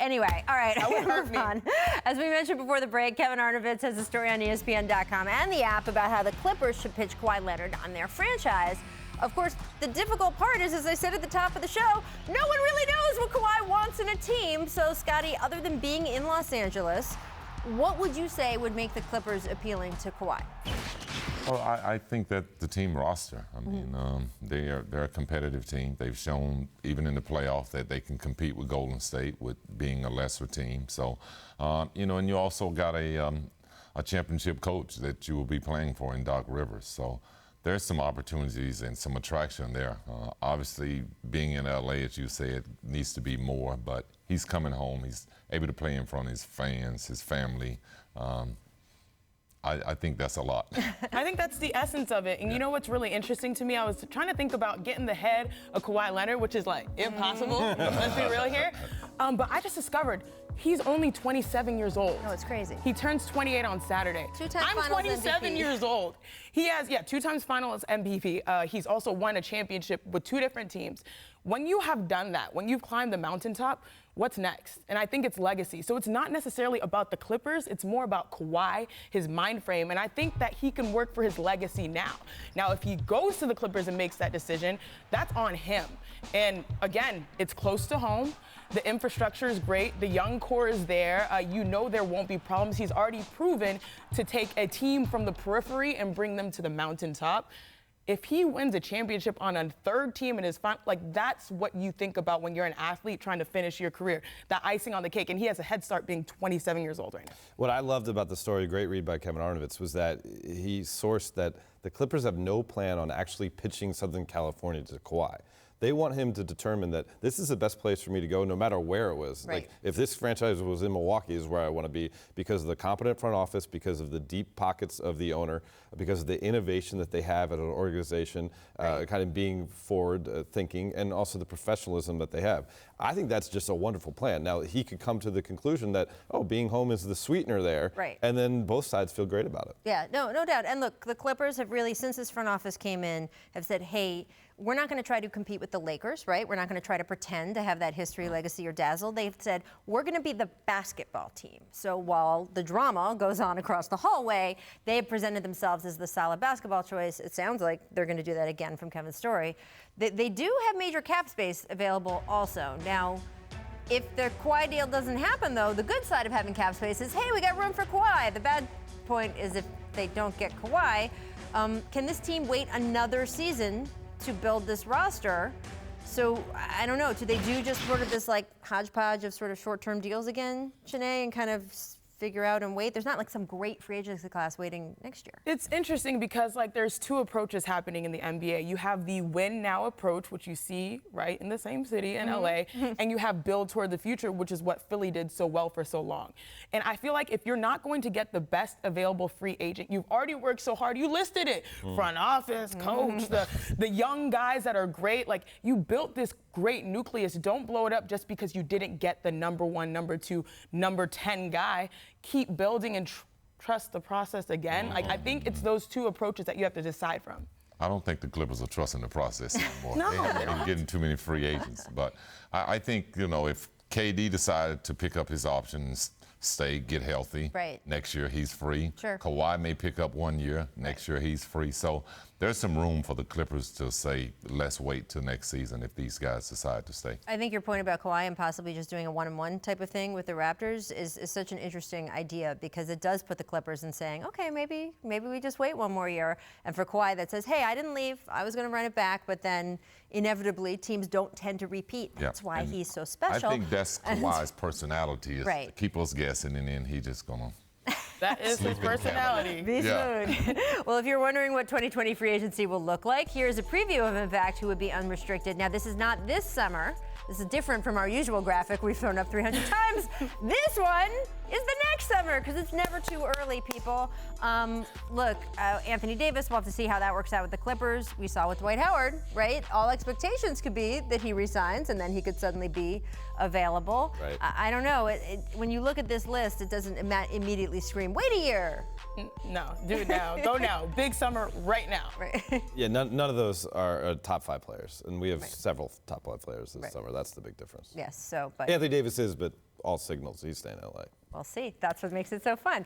Anyway, all right. That would hurt me. On. As we mentioned before the break, Kevin Arnovitz has a story on ESPN.com and the app about how the Clippers should pitch Kawhi Leonard on their franchise. Of course, the difficult part is, as I said at the top of the show, no one really knows what Kawhi wants in a team. So, Scotty, other than being in Los Angeles, what would you say would make the Clippers appealing to Kawhi? Well, I think that the team roster. I mean, they're a competitive team. They've shown, even in the playoff, that they can compete with Golden State with being a lesser team. So, and you also got a championship coach that you will be playing for in Doc Rivers. So there's some opportunities and some attraction there. Obviously, being in LA, as you said, needs to be more, but he's coming home. He's able to play in front of his fans, his family. I think that's a lot. I think that's the essence of it. And you know what's really interesting to me? I was trying to think about getting the head of Kawhi Leonard, which is like impossible. Let's be real here. But I just discovered he's only 27 years old. No, it's crazy. He turns 28 on Saturday. I'm 27 years old. He has, 2 times finals MVP. He's also won a championship with 2 different teams. When you have done that, when you've climbed the mountaintop, what's next? And I think it's legacy. So it's not necessarily about the Clippers. It's more about Kawhi, his mind frame. And I think that he can work for his legacy now. Now, if he goes to the Clippers and makes that decision, that's on him. And again, it's close to home. The infrastructure is great. The young core is there. There won't be problems. He's already proven to take a team from the periphery and bring them to the mountaintop. If he wins a championship on a third team in his final, that's what you think about when you're an athlete trying to finish your career, that icing on the cake. And he has a head start being 27 years old right now. What I loved about the story, great read by Kevin Arnovitz, was that he sourced that the Clippers have no plan on actually pitching Southern California to Kawhi. They want him to determine that this is the best place for me to go no matter where it was. Right. Like, if this franchise was in Milwaukee is where I want to be, because of the competent front office, because of the deep pockets of the owner, because of the innovation that they have at an organization, kind of being forward thinking, and also the professionalism that they have. I think that's just a wonderful plan. Now, he could come to the conclusion that, being home is the sweetener there. Right. And then both sides feel great about it. Yeah, no doubt. And look, the Clippers have really, since this front office came in, have said, hey, we're not going to try to compete with the Lakers, right? We're not going to try to pretend to have that history, legacy, or dazzle. They've said, we're going to be the basketball team. So while the drama goes on across the hallway, they have presented themselves as the solid basketball choice. It sounds like they're going to do that again from Kevin's story. They do have major cap space available also. Now, if the Kawhi deal doesn't happen, though, the good side of having cap space is, hey, we got room for Kawhi. The bad point is if they don't get Kawhi, can this team wait another season to build this roster? So I don't know. Do they do just sort of this hodgepodge of sort of short-term deals again, Chiney, and kind of figure out and wait? There's not some great free agency class waiting next year. It's interesting because there's 2 approaches happening in the NBA. You have the win now approach, which you see right in the same city in LA, and you have build toward the future, which is what Philly did so well for so long. And I feel like if you're not going to get the best available free agent, you've already worked so hard. You listed it, front office, coach, the young guys that are great. You built this great nucleus. Don't blow it up just because you didn't get the number 1, number 2, number 10 guy. Keep building and trust the process again. I think it's those 2 approaches that you have to decide from. I don't think the Clippers are trusting the process anymore. No, they haven't been getting too many free agents. But I think, if KD decided to pick up his options, stay, get healthy. Right. Next year, he's free. Sure. Kawhi may pick up 1 year. Next year, he's free. So there's some room for the Clippers to say, let's wait till next season if these guys decide to stay. I think your point about Kawhi and possibly just doing a one-on-one type of thing with the Raptors is such an interesting idea, because it does put the Clippers in saying, okay, maybe we just wait 1 more year. And for Kawhi that says, hey, I didn't leave. I was going to run it back. But then inevitably teams don't tend to repeat. That's why he's so special. I think that's Kawhi's personality, is to keep us guessing, and then he just going to. That is his personality. Beast mode. Well, if you're wondering what 2020 free agency will look like, here's a preview of, in fact, who would be unrestricted. Now, this is not this summer. This is different from our usual graphic we've thrown up 300 times. This one is the next summer, because it's never too early, people. Anthony Davis, we'll have to see how that works out with the Clippers. We saw with Dwight Howard, right? All expectations could be that he resigns and then he could suddenly be available. Right. I don't know. When you look at this list, it doesn't immediately scream, wait a year. No, do it now. Go now. Big summer right now. Right. Yeah, none of those are top 5 players, and we have several top 5 players this summer. anymore. That's the big difference. Yes. So, but Anthony Davis is, but all signals he's staying in LA. we'll see. That's what makes it so fun.